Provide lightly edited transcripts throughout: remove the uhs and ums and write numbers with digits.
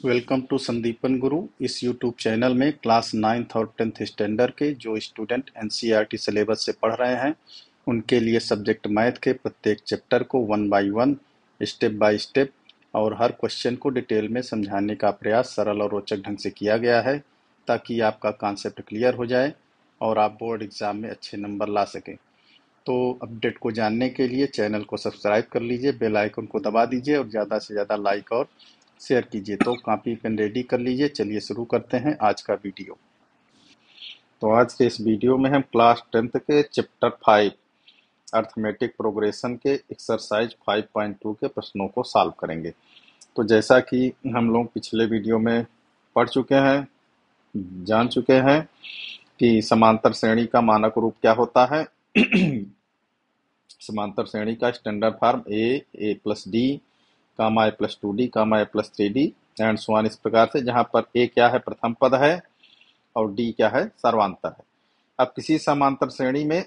Welcome to Sandipan गुरु। इस YouTube channel में class 9th और 10th स्टैंडर्ड के जो स्टूडेंट एनसीईआरटी सिलेबस से पढ़ रहे हैं उनके लिए सब्जेक्ट मैथ के प्रत्येक चैप्टर को one by one, step by step और हर क्वेश्चन को डिटेल में समझाने का प्रयास सरल और रोचक ढंग से किया गया है ताकि आपका कॉन्सेप्ट क्लियर हो जाए और आप बोर्ड एग्जाम में अच्छे नंबर ला सकें। तो अपडेट को जानने के लिए चैनल को सब्सक्राइब कर लीजिए, बेल आइकन को दबा दीजिए और ज़्यादा से ज़्यादा लाइक और शेयर कीजिए। तो कॉपी पेन रेडी कर लीजिए। चलिए शुरू करते हैं आज का वीडियो। तो आज के इस वीडियो में हम क्लास 10th के चैप्टर 5 अर्थमेटिक प्रोग्रेशन के एक्सरसाइज 5.2 के प्रश्नों को सॉल्व करेंगे। तो जैसा कि हम लोग पिछले वीडियो में पढ़ चुके हैं, जान चुके हैं कि समांतर श्रेणी का मानक रूप क्या होता है। समांतर श्रेणी का standard form A plus D comma A plus 2d comma A plus 3d and so on, इस प्रकार से, जहां पर ए क्या है, प्रथम पद है और डी क्या है, सर्वांतर है। अब किसी समांतर श्रेणी में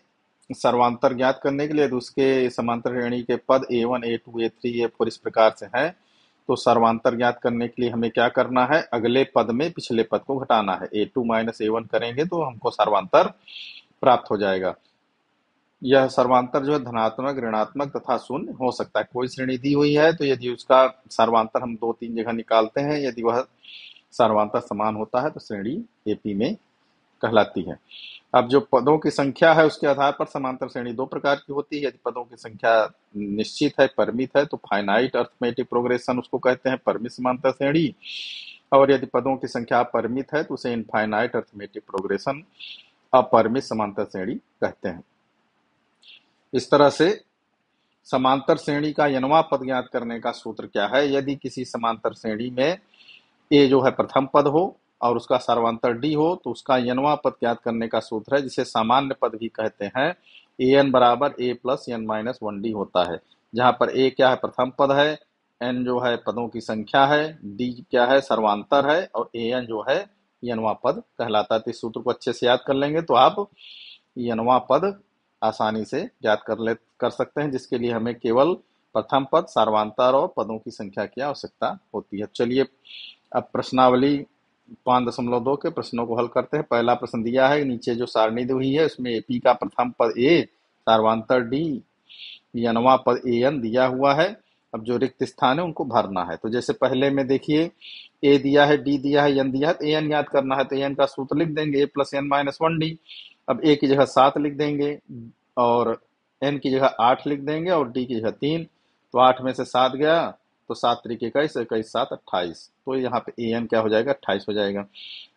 सर्वांतर ज्ञात करने के लिए यदि उसके समांतर श्रेणी के पद a1 a2 a3 a4 इस प्रकार से है तो सर्वांतर ज्ञात करने के लिए हमें क्या करना है, अगले पद में पिछले पद को घटाना है। a2 माइनस a1 करेंगे तो हमको सर्वांतर प्राप्त हो जाएगा। यह सर्वांतर जो है धनात्मक, ऋणात्मक तथा शून्य हो सकता है। कोई श्रेणी दी हुई है तो यदि उसका सर्वांतर हम 2-3 जगह निकालते हैं, यदि वह सर्वांतर समान होता है तो श्रेणी एपी में कहलाती है। अब जो पदों की संख्या है उसके आधार पर समांतर श्रेणी दो प्रकार की होती है। यदि पदों की संख्या निश्चित है, परिमित है, तो फाइनाइट अर्थमेटिक प्रोग्रेशन उसको कहते हैं, परिमित समांतर श्रेणी। और यदि पदों की संख्या अपरिमित है तो उसे इनफाइनाइट अर्थमेटिक प्रोग्रेशन, अपरिमित समांतर श्रेणी कहते हैं। इस तरह से समांतर श्रेणी का n वां पद ज्ञात करने का सूत्र क्या है। यदि किसी समांतर श्रेणी में a जो है प्रथम पद हो और उसका सर्वांतर d हो तो उसका n वां पद ज्ञात करने का सूत्र है, जिसे सामान्य पद भी कहते हैं। an बराबर a plus n minus 1d होता है, जहां पर a क्या है, प्रथम पद है, n जो है पदों की संख्या है, d क्या है, सर्वांतर है और an जो है n वां पद कहलाता है। तो इस सूत्र को अच्छे से याद कर लेंगे तो आप n वां पद आसानी से ज्ञात कर सकते हैं, जिसके लिए हमें केवल प्रथम पद, सर्वांतर और पदों की संख्या की आवश्यकता होती है। चलिए अब प्रश्नावली 5.2 के प्रश्नों को हल करते हैं। पहला प्रश्न दिया है, नीचे जो सारणी दी हुई है उसमें एपी का प्रथम पद ए, सर्वांतर डी, n वां पद an दिया हुआ है। अब जो रिक्त स्थान है उनको भरना है। तो जैसे पहले में देखिए, ए दिया है, डी दिया है, n दिया है, तो an ज्ञात करना है। तो an का सूत्र लिख देंगे, a plus n minus 1d। अब a की जगह 7 लिख देंगे और n की जगह 8 लिख देंगे और d की जगह 3। तो 8 में से 7 गया तो 7 त्रिक 21, 21 7 28। तो यहाँ पे an क्या हो जाएगा, 28 हो जाएगा।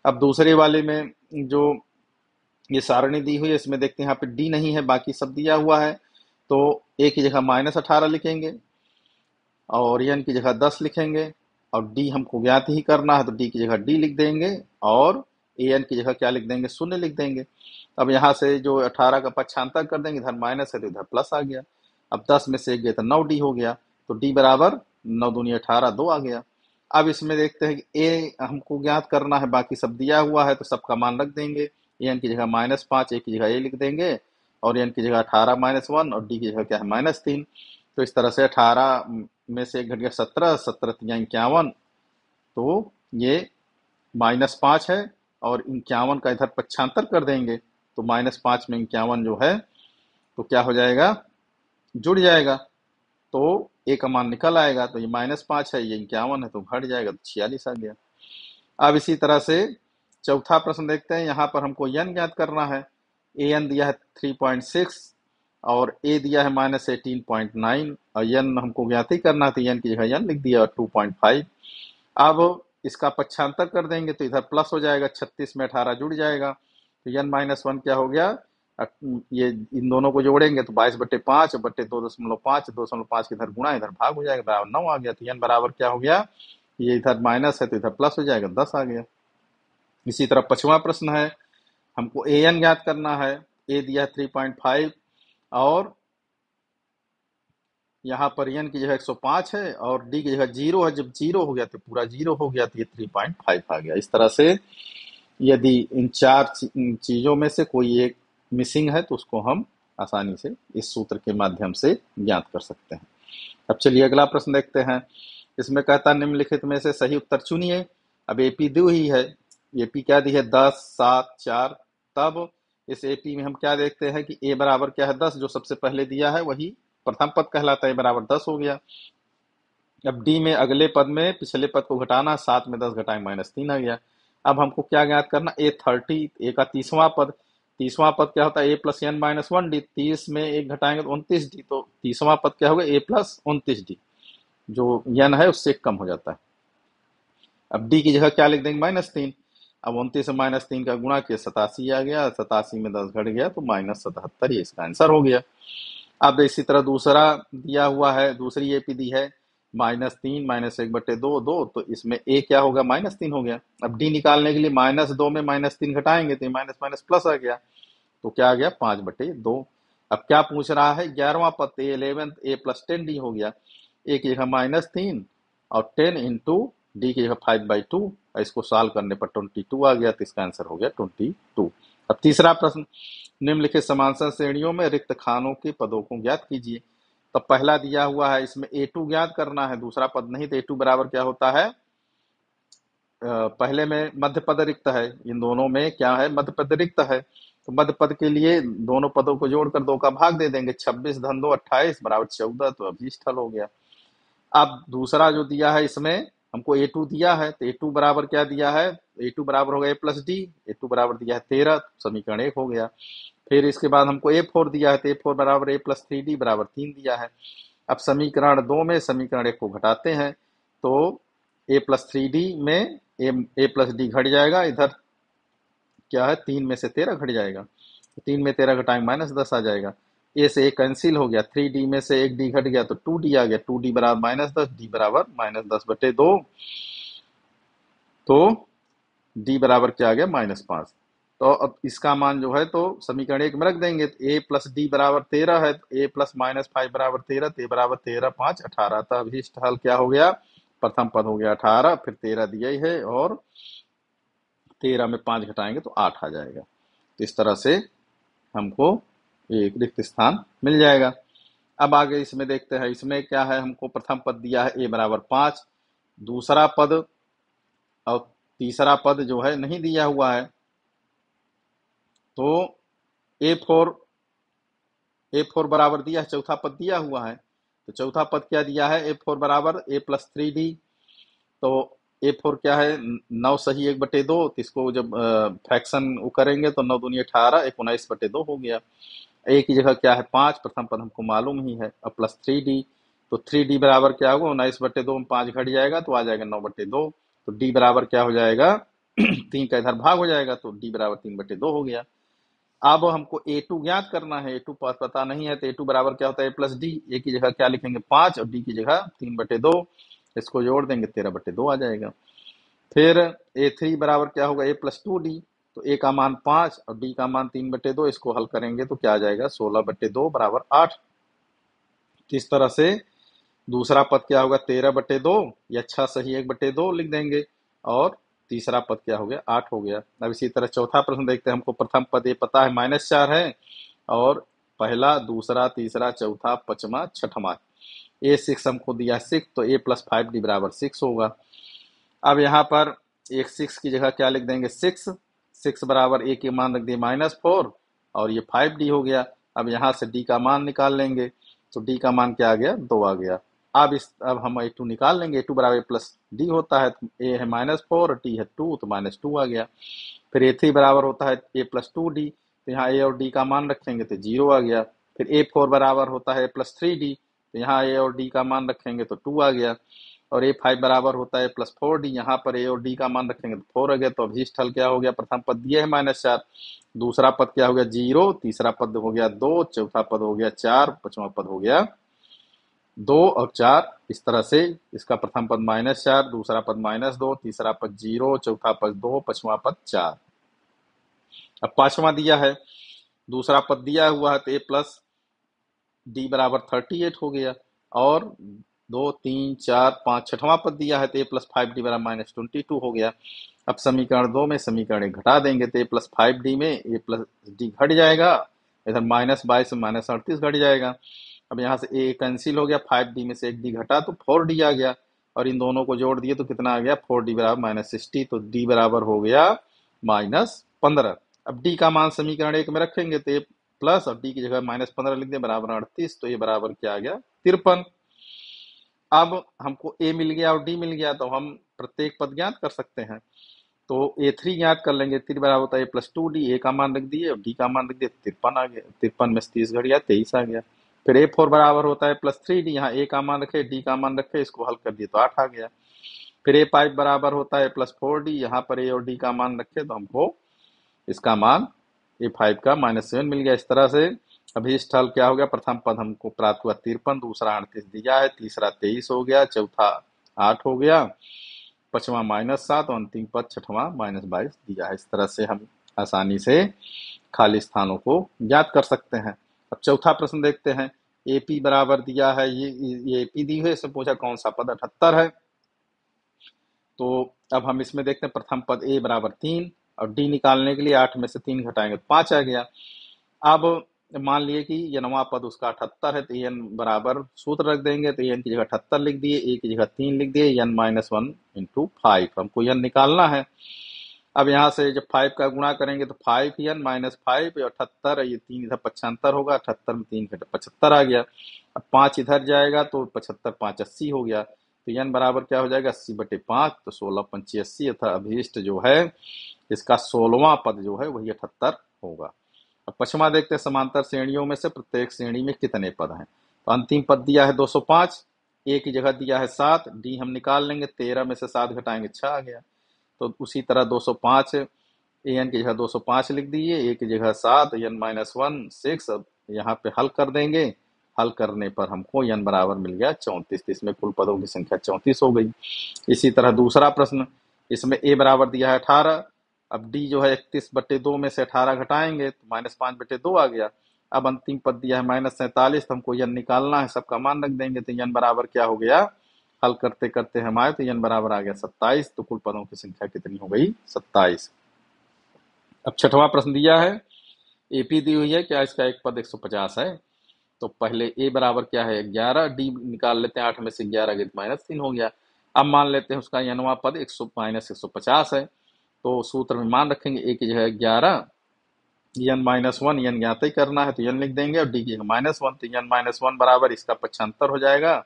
अब दूसरे वाले में जो ये सारणी दी हुई है इसमें देखते हैं, यहाँ पे d नहीं है, बाकी सब दिया हुआ है। तो a की जगह -18 लिखेंगे और n की जगह 10 लिखेंगे और d हमको ज्ञात ही करना है तो d की जगह d लिख देंगे और an की जगह क्या लिख देंगे, 0 लिख देंगे। अब यहाँ से जो 18 का पक्षांतर कर देंगे, इधर माइनस है तो इधर प्लस आ गया। अब 10 में से 1 गया तो 9d हो गया। तो d बराबर 9 दूनी 18, 2 आ गया। अब इसमें देखते हैं कि a हमको ज्ञात करना है, बाकी सब दिया हुआ है तो सबका मान रख देंगे। n की जगह -5, a की जगह a लिख देंगे और n की जगह 18 माइनस 1 और d की जगह क्या है, -3। तो इस तरह से 18 में से 1 घट गया 17, 17 तिया 51। तो ये -5 है और 51 का इधर पक्षांतर कर देंगे तो -5 में 51 जो है तो क्या हो जाएगा, जुड़ जाएगा। तो a का मान निकल आएगा। तो ये -5 है, ये 51 है, तो घट जाएगा तो 46 आ गया। अब इसी तरह से चौथा प्रश्न देखते हैं। यहाँ पर हमको n ज्ञात करना है। an दिया है 3.6 और a दिया है -18.9 और n हमको ज्ञात ही करना है तो n की जगह n लिख दिया और 2.5। अब इसका पक्षांतर कर देंगे तो इधर प्लस हो जाएगा, 36 में 18 जुड़ जाएगा तो n-1 क्या हो गया, ये इन दोनों को जोड़ेंगे तो 22/5 बट्टे 2.5, 2.5 के इधर गुणा, इधर भाग हो जाएगा, बराबर 9 आ गया। तो n बराबर क्या हो गया, ये इधर माइनस है तो इधर प्लस हो जाएगा, 10 आ गया। इसी तरह 5वां प्रश्न है, हमको an ज्ञात करना है। a दिया है 3.5 और यहाँ पर n की जगह 105 है और d की जगह 0 है। जब 0 हो गया तो पूरा 0 हो गया तो ये 3.5 आ गया। इस तरह से यदि इन चार चीजों में से कोई एक मिसिंग है तो उसको हम आसानी से इस सूत्र के माध्यम से ज्ञात कर सकते हैं। अब चलिए अगला प्रश्न देखते हैं। इसमें कहता निम्नलिखित में से सही उत्तर चुनिए। अब एपी दी हुई है, एपी क्या दी है 10, 7, 4। तब इस एपी में हम क्या देखते हैं कि ए बराबर क्या है 10, जो सबसे पहले दिया है वही प्रथम पद कहलाता है, ए बराबर 10 हो गया। अब डी में अगले पद में पिछले पद को घटाना, 7 में 10 घटाएं -3 आ गया। अब हमको क्या ज्ञात करना, ए 30, ए का 30वां पद। 30वां पद क्या होता है, ए प्लस एन माइनस 1 डी। 30 में एक घटाएंगे तो 29 डी, तो 30वां पद क्या होगा, ए प्लस 29 डी, जो यन है उससे कम हो जाता है। अब डी की जगह क्या लिख देंगे, -3। अब 29 से -3 का गुणा किया, 87 आ गया। 87 में 10 घट गया तो -77, ये इसका आंसर हो गया। अब इसी तरह दूसरा दिया हुआ है, दूसरी एपी दी है -3 -1/2 2, तो इसमें ए क्या होगा, -3 हो गया। अब डी निकालने के लिए -2 में -3 घटाएंगे तो माइनस माइनस प्लस आ गया, तो क्या आ गया 5/2। अब क्या पूछ रहा है, 11वां पद, ए 11 ए प्लस 10 डी हो गया। ए की जगह -3 और 10 इंटू डी की जगह 5/2, इसको सॉल्व करने पर 22 आ गया, तो इसका आंसर हो गया 22। अब तीसरा प्रश्न, निम्नलिखित समांतर श्रेणियों में रिक्त खानों के पदों को ज्ञात कीजिए। तो पहला दिया हुआ है, इसमें A2 ज्ञात करना है, दूसरा पद नहीं, तो A2 बराबर क्या होता है, पहले में मध्य पद रिक्त है, इन दोनों में क्या है, मध्य पद रिक्त है। तो मध्य पद के लिए दोनों पदों को जोड़कर 2 का भाग दे देंगे, 26 धन 2 28 बराबर 14, तो अभीष्ट हल हो गया। अब दूसरा जो दिया है, इसमें हमको A2 दिया है, तो A2 बराबर क्या दिया है, A2 बराबर होगा A प्लस डी। A2 बराबर दिया है 13, तो समीकरण 1 हो गया। फिर इसके बाद हमको A4 दिया है, तो A4 बराबर A प्लस 3D बराबर 3 दिया है। अब समीकरण 2 में समीकरण 1 को घटाते हैं, तो A प्लस 3D में A प्लस डी घट जाएगा, इधर क्या है 3 में से 13 घट जाएगा, तो 3 में 13 घटाएंगे -10 आ जाएगा। ए से एक कैंसिल हो गया, 3D में से एक डी घट गया तो 2D आ गया, 2D बराबर -10, डी बराबर -10/2, तो डी बराबर क्या आ गया -5। तो अब इसका मान जो है तो समीकरण 1 में रख देंगे, तो ए प्लस डी बराबर 13 है, तो ए प्लस -5 बराबर 13, तो ए बराबर 13 5 18, तो अभीष्ट हल क्या हो गया, प्रथम पद हो गया 18, फिर 13 दिया ही है और 13 में 5 घटाएंगे तो 8 आ जाएगा। तो इस तरह से हमको एक रिक्त स्थान मिल जाएगा। अब आगे इसमें देखते हैं, इसमें क्या है, हमको प्रथम पद दिया है ए बराबर 5, दूसरा पद और तीसरा पद जो है नहीं दिया हुआ है, तो ए4 बराबर दिया है, चौथा पद दिया हुआ है, तो चौथा पद क्या दिया है, A4 बराबर A प्लस 3D। तो A4 क्या है, 9 सही 1/2, तो इसको जब फ्रैक्शन करेंगे तो 9 दूनी 18, 19/2 हो गया। ए की जगह क्या है 5, प्रथम पद हमको मालूम ही है, अब प्लस 3D, तो 3D बराबर क्या होगा, 19/2 में 5 घट जाएगा तो आ जाएगा 9/2, तो डी बराबर क्या हो जाएगा 3 का इधर भाग हो जाएगा, तो डी बराबर 3/2 हो गया। अब हमको A2 ज्ञात करना है, A2 पता नहीं है, तो A2 बराबर क्या होता है A प्लस डी। ए की जगह क्या लिखेंगे 5 और डी की जगह 3/2, इसको जोड़ देंगे 13/2 आ जाएगा। फिर A3 बराबर क्या होगा A प्लस 2D, तो ए का मान 5 और डी का मान 3/2, इसको हल करेंगे तो क्या आ जाएगा 16/2 बराबर 8। इस तरह से दूसरा पद क्या होगा 13/2 या 6 सही 1/2 लिख देंगे, और तीसरा पद क्या हो गया 8 हो गया। अब इसी तरह चौथा प्रश्न देखते हैं, हमको प्रथम पद ये पता है -4 है, और पहला दूसरा तीसरा चौथा पांचवा छठवां A6 हमको दिया 6, तो A प्लस 5D बराबर 6 होगा। अब यहाँ पर एक 6 की जगह क्या लिख देंगे 6 बराबर A के मान रख दिए -4 और ये 5D हो गया। अब यहाँ से D का मान निकाल लेंगे, तो D का मान क्या आ गया 2 आ गया। अब हम A2 निकाल लेंगे, A2 बराबर प्लस डी होता है, तो A है -4 और T है 2, तो -2 आ गया। फिर A3 बराबर होता है A प्लस 2D, तो यहाँ A और D का मान रखेंगे तो 0 आ गया। फिर A4 बराबर होता है प्लस 3D, तो यहाँ A और D का मान रखेंगे तो 2 आ गया। और A5 बराबर होता है प्लस 4D, यहाँ पर A और D का मान रखेंगे तो 4 आ गया। तो अभीष्ट हल क्या हो गया, प्रथम पद दिए है -4, दूसरा पद क्या हो गया 0, तीसरा पद हो गया 2, चौथा पद हो गया 4, पांचवा पद हो गया 2 और 4। इस तरह से इसका प्रथम पद -4, दूसरा पद -2, तीसरा पद 0, चौथा पद 2, पांचवा पद 4। अब पांचवा दिया है, दूसरा पद दिया हुआ है, तो A प्लस डी बराबर 38 हो गया, और 2 3 4 5 छठवां पद दिया है, तो A प्लस 5D बराबर -22 हो गया। अब समीकरण 2 में समीकरण 1 घटा देंगे, तो A प्लस 5D में A प्लस डी घट जाएगा, इधर -22 से -38 घट जाएगा। अब यहाँ से A कैंसिल हो गया, 5D में से एक D घटा तो 4D आ गया, और इन दोनों को जोड़ दिए तो कितना आ गया 4d बराबर -60, तो d बराबर हो गया -15। अब d का मान समीकरण 1 में रखेंगे तो ये प्लस और d की जगह -15 लिख दें बराबर 38, तो ये बराबर क्या आ गया 53। अब हमको a मिल गया और d मिल गया तो हम प्रत्येक पद ज्ञात कर सकते हैं। तो a3 ज्ञात कर लेंगे, 3 बराबर होता है +2d, a का मान रख दिए और d का मान रख दिए 53 आ गया, 53 में से 30 घट गया 23 आ गया। फिर a4 बराबर होता है +3d, यहाँ a का मान रखे d का मान रखे, इसको हल कर दिए तो 8 आ गया। फिर a5 बराबर होता है +4d, यहाँ पर a और d का मान रखे तो हमको इसका मान a5 का -7 मिल गया। इस तरह से अभीष्ट हल क्या हो गया, प्रथम पद हमको प्राप्त हुआ 53, दूसरा 38 दिया है, तीसरा 23 हो गया, चौथा 8 हो गया, पांचवा -7 और अंतिम पद छठवां -22 दिया है। इस तरह से हम आसानी से खाली स्थानों को ज्ञात कर सकते हैं। अब चौथा प्रश्न देखते हैं। एपी बराबर दिया है, ये एपी दी है, इसमें पूछा कौन सा पद 78 है। तो अब हम इसमें देखते हैं प्रथम पद ए बराबर 3 और डी निकालने के लिए 8 में से 3 घटाएंगे तो 5 आ गया। अब मान लिए कि यनवा पद उसका 78 है तो एन बराबर सूत्र रख देंगे, तो एन की जगह 78 लिख दिए, ए की जगह 3 लिख दिए, एन -1 इंटू 5 हमको एन निकालना है। अब यहाँ से जब 5 का गुणा करेंगे तो 5n -5 78, ये 3 इधर 75 होगा, 78 में 3 घटे 75 आ गया। अब 5 इधर जाएगा तो 75 5 80 हो गया, तो n बराबर क्या हो जाएगा 80/5, तो 16 पंची 80, अर्थात अभीष्ट जो है इसका 16वां पद जो है वही 78 होगा। अब पश्चिमा देखते हैं, समांतर श्रेणियों में से प्रत्येक श्रेणी में कितने पद हैं। तो अंतिम पद दिया है 205, ए की जगह दिया है 7, डी हम निकाल लेंगे, 13 में से 7 घटाएंगे 6 आ गया। तो उसी तरह 205 एन की जगह 205 लिख दिए, ए की जगह 7, एन -1 6। अब यहाँ पे हल कर देंगे, हल करने पर हमको एन बराबर मिल गया 34, इसमें कुल पदों की संख्या 34 हो गई। इसी तरह दूसरा प्रश्न, इसमें ए बराबर दिया है 18, अब डी जो है 31/2 में से 18 घटाएंगे तो -5/2 आ गया। अब अंतिम पद दिया है -47, तो हमको एन निकालना है, सबका मान रख देंगे तो एन बराबर क्या हो गया, हल करते करते हम आए तो एन बराबर आ गया 27, तो कुल पदों की संख्या कितनी हो गई 27। अब छठवां प्रश्न दिया है, एपी दी हुई है, क्या इसका एक पद 150 है। तो पहले ए बराबर क्या है 11, डी निकाल लेते हैं, 8 में से 11 गए -3 हो गया। अब मान लेते हैं उसका एनवा पद 150 है, तो सूत्र में मान रखेंगे, ए की जगह 11, एन -1, एन ज्ञात ही करना है तो एन लिख देंगे, और डी की जगह -1, तो एन -1 बराबर इसका 75 हो जाएगा।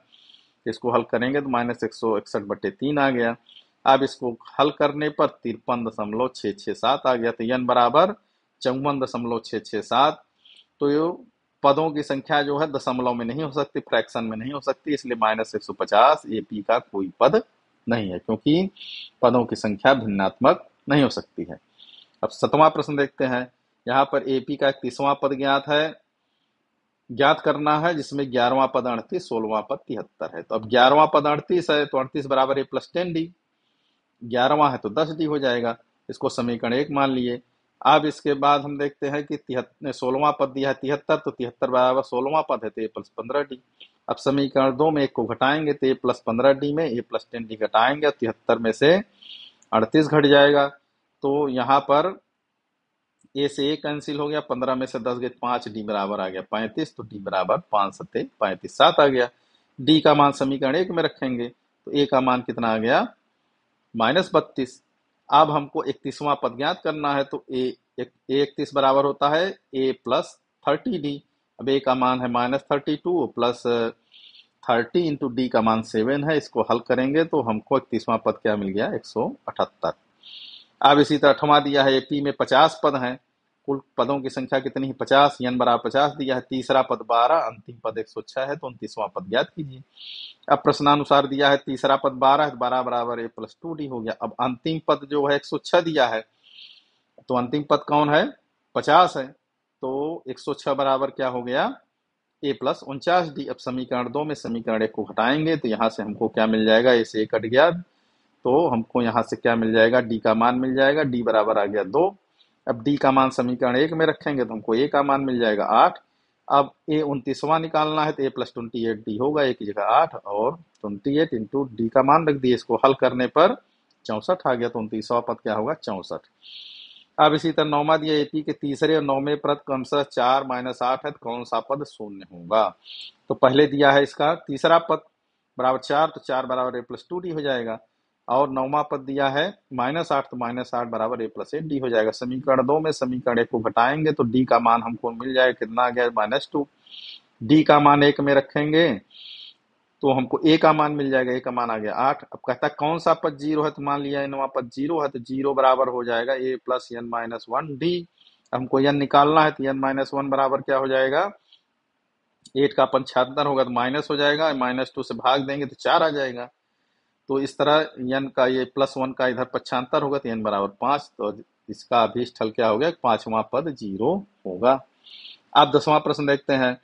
इसको हल करेंगे तो -161/3 आ गया। अब इसको हल करने पर 53.667 आ गया, तो एन बराबर 54.667। तो ये पदों की संख्या जो है दशमलव में नहीं हो सकती, फ्रैक्शन में नहीं हो सकती, इसलिए -150 एपी का कोई पद नहीं है, क्योंकि पदों की संख्या भिन्नात्मक नहीं हो सकती है। अब 7वां प्रश्न देखते हैं। यहाँ पर एपी का 31वां पद ज्ञात करना है, जिसमें 11वां पद 38, 16वां पद 73 है। तो अब 11वां पद 38 है तो 38 बराबर a + 10d, 11वां है तो 10d हो जाएगा, इसको समीकरण 1 मान लिए। अब इसके बाद हम देखते हैं कि 16वां पद दिया है 73, तो 73 बराबर 16वां पद है तो a + 15d। अब समीकरण 2 में 1 को घटाएंगे तो a + 15d में a + 10d घटाएंगे, और 73 में से 38 घट जाएगा, तो यहाँ पर ए से ए कैंसिल हो गया, 15 में से 10 गए 5, डी बराबर आ गया 35, तो डी बराबर 5 सत्ते 35 7 आ गया। डी का मान समीकरण 1 में रखेंगे तो ए का मान कितना आ गया -32। अब हमको 31वां पद ज्ञात करना है, तो ए 31 बराबर होता है a + 30d। अब ए का मान है -32 प्लस 30 इंटू डी का मान 7 है, इसको हल करेंगे तो हमको 31वां पद क्या मिल गया 178। अब इसी तरह 8वां दिया है, एपी में 50 पद हैं, कुल पदों की संख्या कितनी है 50, एन बराबर 50 दिया है, तीसरा पद 12, अंतिम पद 106 है, तो 29वां पद ज्ञात कीजिए। अब प्रश्नानुसार दिया है तीसरा पद 12 है, 12 बराबर a + 2d हो गया। अब अंतिम पद जो है 106 दिया है, तो अंतिम पद कौन है 50 है, तो 106 बराबर क्या हो गया a + 49d। अब समीकरण 2 में समीकरण 1 को घटाएंगे तो यहाँ से हमको क्या मिल जाएगा, a से a कट गया, तो हमको यहाँ से क्या मिल जाएगा, डी का मान मिल जाएगा, डी बराबर आ गया 2। अब डी का मान समीकरण 1 में रखेंगे तो हमको ए का मान मिल जाएगा 8। अब ए 29वां निकालना है तो a + 28d होगा, ए की जगह 8 और 28 इंटू डी का मान रख दिए, इसको हल करने पर 64 आ गया, तो 29वां पद क्या होगा 64। अब इसी तरह 9वां दिया, एपी के तीसरे और 9वें पद क्रमशः 4 - 8 है, तो कौन सा पद शून्य होगा। तो पहले दिया है इसका तीसरा पद बराबर 4, तो 4 बराबर a प्लस 2d हो जाएगा। और नौवां पद दिया है -8, तो -8 बराबर a प्लस 8d हो जाएगा। समीकरण 2 में समीकरण 1 को घटाएंगे तो d का मान हमको मिल जाएगा, कितना आ गया, -2। d का मान 1 में रखेंगे तो हमको a का मान मिल जाएगा, a का मान आ गया 8। अब कहता है कौन सा पद 0 है, तो मान लिया नवा पद 0 है, तो 0 बराबर हो जाएगा a plus n minus 1d। हमको n निकालना है, तो n माइनस 1 बराबर क्या हो जाएगा, 8 का अपन 76 होगा तो माइनस हो जाएगा, -2 से भाग देंगे तो 4 आ जाएगा। तो इस तरह n का ये +1 का इधर 75 होगा तो n बराबर 5। तो इसका अभीष्ट हल क्या हो गया, 5वां पद 0 होगा। आप 10वां प्रश्न देखते हैं।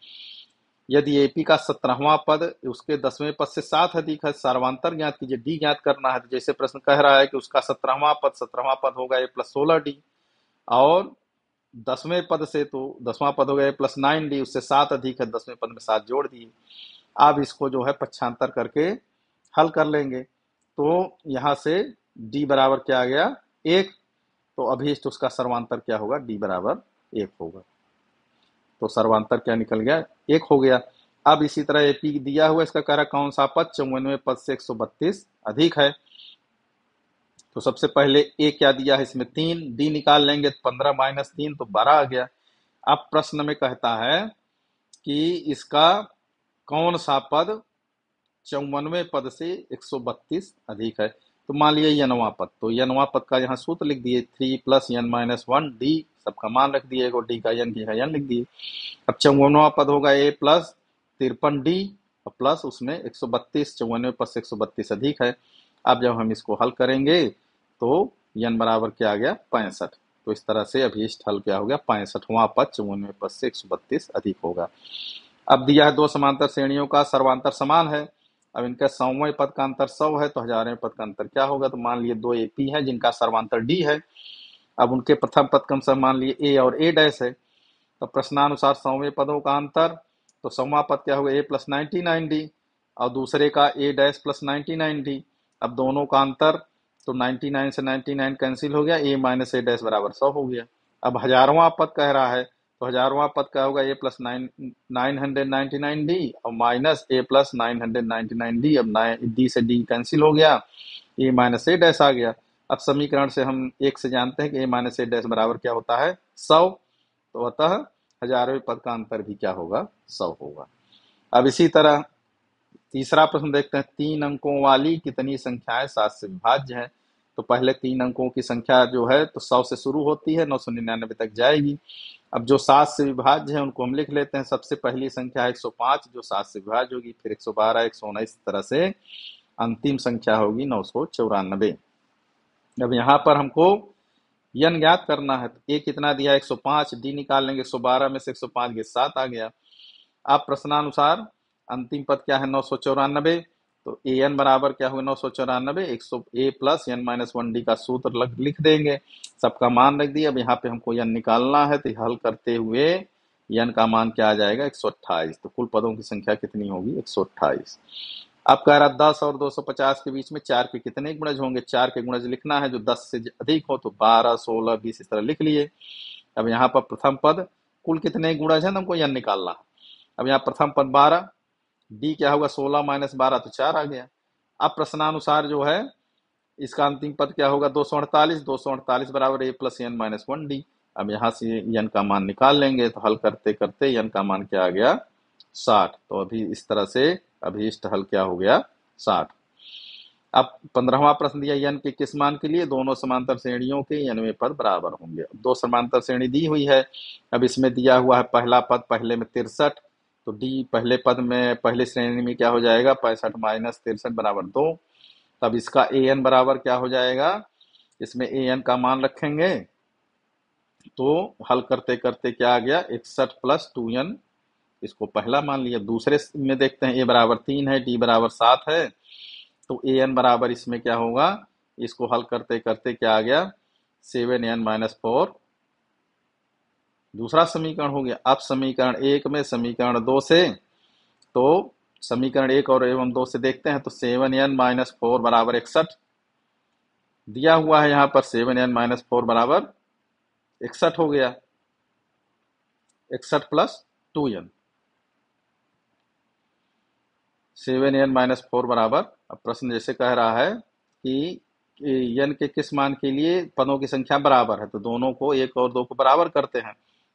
यदि एपी का 17वां पद उसके 10वें पद से 7 अधिक है, सर्वांतर ज्ञात कीजिए। डी ज्ञात करना है, तो जैसे प्रश्न कह रहा है कि उसका 17वां पद होगा a प्लस 16d, और 10वें पद से तो 10वां पद होगा a प्लस 9d, उससे 7 अधिक है, 10वें पद में 7 जोड़ दिए। अब इसको जो है पक्षांतर करके हल कर लेंगे। तो यहां से d बराबर क्या आ गया, 1। तो अभीष्ट उसका सर्वांतर क्या होगा, d बराबर 1 होगा। तो सर्वांतर क्या निकल गया, 1 हो गया। अब इसी तरह एपी दिया हुआ, इसका कह रहा कौन सा पद 54वें पद से 132 अधिक है। तो सबसे पहले ए क्या दिया है, इसमें 3, डी निकाल लेंगे तो 15 माइनस 3 तो 12 आ गया। अब प्रश्न में कहता है कि इसका कौन सा पद 54वें पद से 132 अधिक है। तो मान लिया यनवा पद, तो यनवा पद का यहाँ सूत्र लिख दिए, 3 प्लस n माइनस 1 डी, सबका मान रख दिए, डी का n की है n लिख दिए। अब 54वां पद होगा a प्लस 53d और प्लस उसमें 132, 54वें पद से 132 अधिक है। अब जब हम इसको हल करेंगे तो n बराबर क्या आ गया, 65। तो इस तरह से अभीष्ट हल क्या हो गया, 65वां पद 54वें पद से 132 अधिक होगा। अब दिया है दो समांतर श्रेणियों का सर्वांतर समान है। अब इनका 100वें पद का अंतर 100 है, तो 1000वें पद का अंतर क्या होगा, तो मान लिए 2 एपी है जिनका सर्वांतर डी है। अब उनके प्रथम पद का अंतर मान लिए ए और ए डैश है। तो प्रश्नानुसार 100वें पदों का अंतर, तो 100वां पद क्या होगा, ए प्लस 99d, और दूसरे का ए डैश प्लस 99d। अब दोनों का अंतर, तो 99 से 99 कैंसिल हो गया, ए माइनस ए डैश बराबर 100 हो गया। अब हजारवां पद कह रहा है, तो हजारवां पद क्या होगा, ए प्लस 999d और माइनस ए प्लस 999d। अब डी से डी कैंसिल हो गया, ए माइनस ए डैश आ गया। अब समीकरण से हम एक से जानते हैं कि ए माइनस ए डैश बराबर क्या होता है, 100। तो अतः हजारवें पद का अंतर भी क्या होगा, 100 होगा। अब इसी तरह तीसरा प्रश्न देखते हैं। 3 अंकों वाली कितनी संख्याएं 7 से विभाज्य है। तो पहले 3 अंकों की संख्या जो है तो 100 से शुरू होती है, 999 तक जाएगी। अब जो 7 से विभाज्य है उनको हम लिख लेते हैं। सबसे पहली संख्या है 105 जो 7 से विभाज्य होगी, फिर 112, 119, इस तरह से अंतिम संख्या होगी 994। अब यहाँ पर हमको n ज्ञात करना है। तो a कितना दिया है, 105, डी निकाल लेंगे, 112 में से 105 के 7 आ गया। अब प्रश्नानुसार अंतिम पद क्या है, 994। तो ए एन बराबर क्या हुआ, 994, 100 a plus n minus 1d का सूत्र लिख देंगे, सबका मान रख दिया। अब यहाँ पे हमको n निकालना है, तो हल करते हुए n का मान क्या आ जाएगा, 128। तो कुल पदों की संख्या कितनी होगी, 128। अब कह रहा 10 और 250 के बीच में 4 के कितने गुणज होंगे, 4 के गुणज लिखना है जो 10 से अधिक हो, तो 12, 16, 20 इस तरह लिख लिए। अब यहाँ पर प्रथम पद कुल कितने गुणज है, हमको यह निकालना है। अब यहाँ प्रथम पद 12, डी क्या होगा, 16 माइनस 12 तो 4 आ गया। अब प्रश्नानुसार जो है इसका अंतिम पद क्या होगा, 248, 248 बराबर ए प्लस एन माइनस 1d। अब यहाँ से एन का मान निकाल लेंगे, तो हल करते करते एन का मान क्या आ गया, 60। तो अभी इस तरह से अभीष्ट हल क्या हो गया, 60। अब 15वां प्रश्न दिया, n के किस मान के लिए दोनों समांतर श्रेणियों के nवें पद बराबर होंगे। दो समांतर श्रेणी दी हुई है। अब इसमें दिया हुआ है पहला पद पहले में 63, तो d पहले पद में पहली श्रेणी में क्या हो जाएगा, 65 माइनस 63 बराबर 2। तब इसका an बराबर क्या हो जाएगा, इसमें an का मान रखेंगे, तो हल करते करते क्या आ गया, 61 प्लस 2n, इसको पहला मान लिया। दूसरे में देखते हैं, a बराबर 3 है, d बराबर 7 है, तो an बराबर इसमें क्या होगा, इसको हल करते करते क्या आ गया, 7n माइनस 4 दूसरा समीकरण हो गया। अब समीकरण 1 में समीकरण 2 से, तो समीकरण 1 और एवं 2 से देखते हैं, तो 7n माइनस 4 बराबर 61 दिया हुआ है, यहाँ पर 7n माइनस 4 बराबर 61 हो गया, 61 प्लस 2n। 7n-4 बराबर, अब प्रश्न जैसे कह रहा है कि n के किस मान के लिए पदों की संख्या बराबर है, तो दोनों को 1 और 2 को बराबर करते हैं।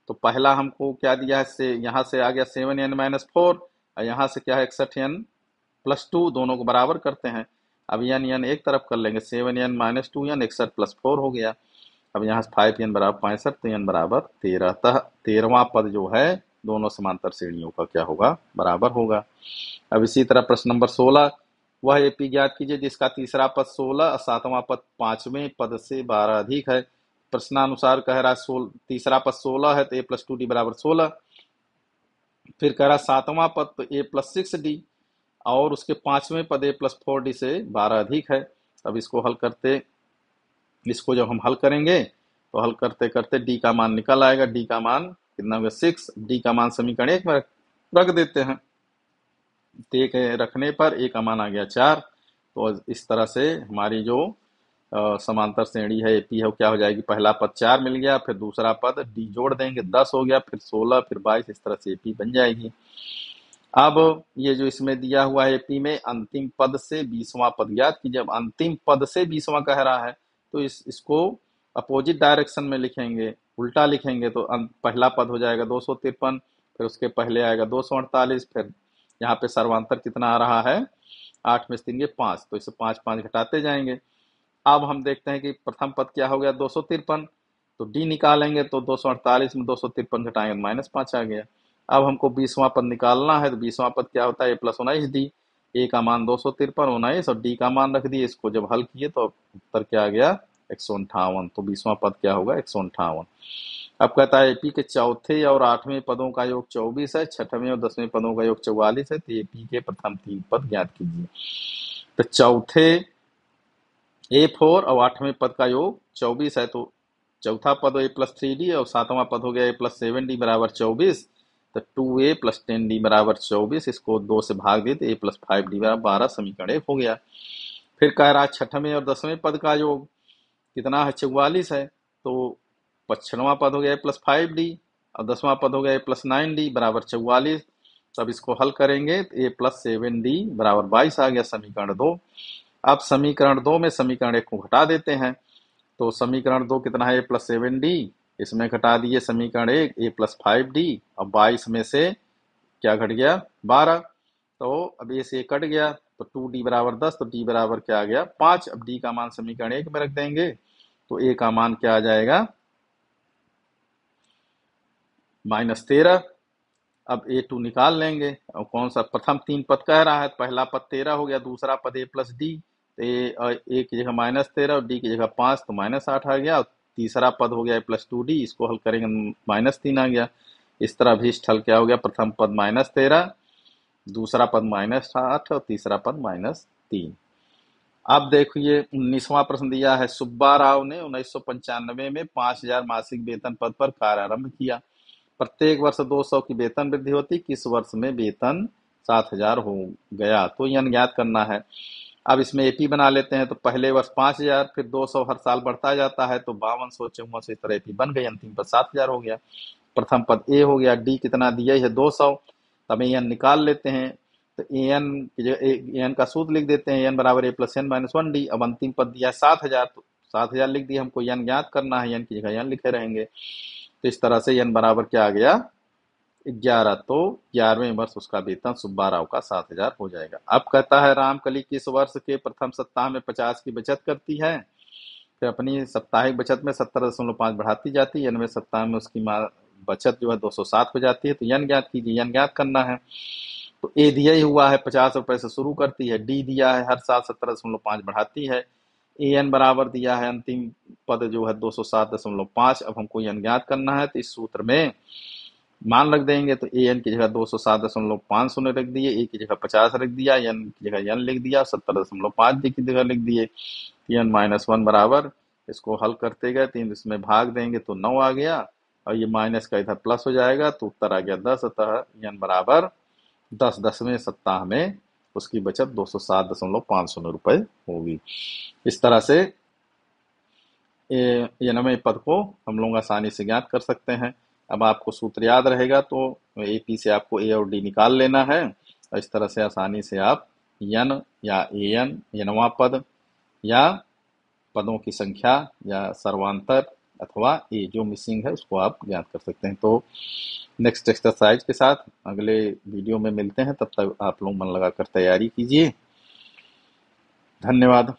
तो पहला हमको क्या दिया है, से यहाँ से आ गया 7n-4 और यहाँ से क्या है 61n+2, दोनों को बराबर करते हैं। अब n एक तरफ कर लेंगे, 7n-2n 61+4 हो गया। अब यहाँ से 5n बराबर 65, तो n बराबर 13, 13वां पद जो है दोनों समांतर श्रेणियों का क्या होगा, बराबर होगा। अब इसी तरह प्रश्न नंबर 16, वह एपी ज्ञात कीजिए जिसका तीसरा पद 16 और सातवां पद 5वें पद से 12 अधिक है। प्रश्नानुसार कह रहा है तीसरा पद 16 है तो a+2d बराबर 16, फिर कह रहा सातवां पद तो a+6d और उसके 5वें पद a+4d से 12 अधिक है। अब इसको हल करते, इसको जब हम हल करेंगे तो हल करते करते d का मान निकल आएगा। d का मान कितना होगा 6, d का मान समीकरण 1 में रख देते हैं, एक रखने पर a का मान आ गया 4। तो इस तरह से हमारी जो समांतर श्रेणी है एपी है वो क्या हो जाएगी, पहला पद 4 मिल गया, फिर दूसरा पद d जोड़ देंगे 10 हो गया, फिर 16, फिर 22, इस तरह से एपी बन जाएगी। अब ये जो इसमें दिया हुआ है एपी में अंतिम पद से 20वां पद ज्ञात कीजिए। जब अंतिम पद से 20वां कह रहा है तो इसको अपोजिट डायरेक्शन में लिखेंगे, उल्टा लिखेंगे, तो पहला पद हो जाएगा 253, फिर उसके पहले आएगा 248, फिर यहाँ पे सर्वांतर कितना आ रहा है 8 में से 3 5, तो इसे 5 5 घटाते जाएंगे। अब हम देखते हैं कि प्रथम पद क्या हो गया 253, तो डी निकालेंगे तो 248 में 253 घटाएंगे -5 आ गया। अब हमको 20वां पद निकालना है, तो 20वां पद क्या होता है a+19d, ए का मान 253 19 और डी का मान रख दिए। इसको जब हल किए तो उत्तर क्या आ गया 158, तो 20वां पद क्या होगा 158। अब कहता है एपी के चौथे और 8वें पदों का योग 24 है, 6वें और 10वें पदों का योग 44 है, तो एपी के प्रथम 3 पद ज्ञात कीजिए। तो चौथे a4 और 8वें पद का योग 24 है, तो चौथा पद a+3d और सातवां पद हो गया a+7d बराबर 24, तो 2a + 10d बराबर 24, इसको 2 से भाग दिए तो a+5d बराबर 12, समीकरण 1 हो गया। फिर कह रहा है 6वें और 10वें पद का योग कितना है 44 है, तो 6वां पद हो गया a+5d और 10वां पद हो गया a+9d बराबर 44। तब इसको हल करेंगे तो a+7d बराबर 22 आ गया, समीकरण 2। अब समीकरण 2 में समीकरण 1 को घटा देते हैं, तो समीकरण 2 कितना है a+7d, इसमें घटा दिए समीकरण 1 a+5d और 22 में से क्या घट गया 12, तो अब ये से कट गया तो 2d बराबर 10, तो d बराबर क्या आ गया 5। अब d का मान समीकरण 1 में रख देंगे तो a का मान क्या आ जाएगा -13। अब a2 निकाल लेंगे, और कौन सा प्रथम 3 पद कह रहा है, पहला पद 13 हो गया, दूसरा पद a+d, तो a की जगह -13 और d की जगह 5, तो -8 आ गया, और तीसरा पद हो गया a+2d, इसको हल करेंगे -3 आ गया। इस तरह अभीष्ट हल क्या हो गया, प्रथम पद -13, दूसरा पद -8 और तीसरा पद -3। अब देखिए 19वां प्रश्न दिया है, सुब्बा राव ने 1995 में 5000 मासिक वेतन पद पर कार्यारंभ किया। प्रत्येक वर्ष 200 की वेतन वृद्धि होती, किस वर्ष में वेतन 7000 हो गया, तो यह ज्ञात करना है। अब इसमें एपी बना लेते हैं, तो पहले वर्ष 5000, फिर 200 हर साल बढ़ता जाता है, तो 5200 5400 इस तरह एपी बन गई, अंतिम पद 7000 हो गया। प्रथम पद ए हो गया, डी कितना दिया है 200, तब एन निकाल लेते हैं, तो एन की जगह एन का सूत्र लिख देते हैं, एन बराबर a+n-1d। अब अंतिम पद दिया 7000, तो 7000 लिख दिया, हमको एन ज्ञात करना है, एन की जगह एन लिखे रहेंगे, तो इस तरह से एन बराबर क्या आ गया 11, तो 11वें वर्ष उसका वेतन सुब्बा राव का 7000 हो जाएगा। अब कहता है रामकली किस वर्ष के प्रथम सप्ताह में 50 की बचत करती है, फिर अपनी साप्ताहिक बचत में 70.5 बढ़ाती जाती है, 90 सप्ताह में उसकी बचत जो है 207 हो जाती है, तो यन ज्ञात कीजिए, यन ज्ञात करना है। तो ए दिया ही हुआ है 50 रुपए से शुरू करती है, डी दिया है हर साल 17.5 बढ़ाती है, ए एन बराबर दिया है अंतिम पद जो है 207.5। अब हमको यन ज्ञात करना है, तो इस सूत्र में मान रख देंगे, तो ए एन की जगह 207.5 रख दिए, ए की जगह 50 रख दिया, एन की जगह एन लिख दिया, 17.5 डी की जगह लिख दिए, एन -1 बराबर, इसको हल करते गए 3 इसमें भाग देंगे तो 9 आ गया, और ये माइनस का इधर प्लस हो जाएगा, तो उत्तर आ गया 10। अतः एन बराबर 10, 10वें सप्ताह में उसकी बचत 207.5 रुपए होगी। इस तरह से ये 90 पद को हम लोग आसानी से ज्ञात कर सकते हैं। अब आपको सूत्र याद रहेगा, तो एपी से आपको ए और डी निकाल लेना है, इस तरह से आसानी से आप यन या एन, यनवा पद या पदों की संख्या या सर्वांतर अथवा ए जो मिसिंग है उसको आप ज्ञात कर सकते हैं। तो नेक्स्ट एक्सरसाइज के साथ अगले वीडियो में मिलते हैं, तब तक आप लोग मन लगाकर तैयारी कीजिए। धन्यवाद।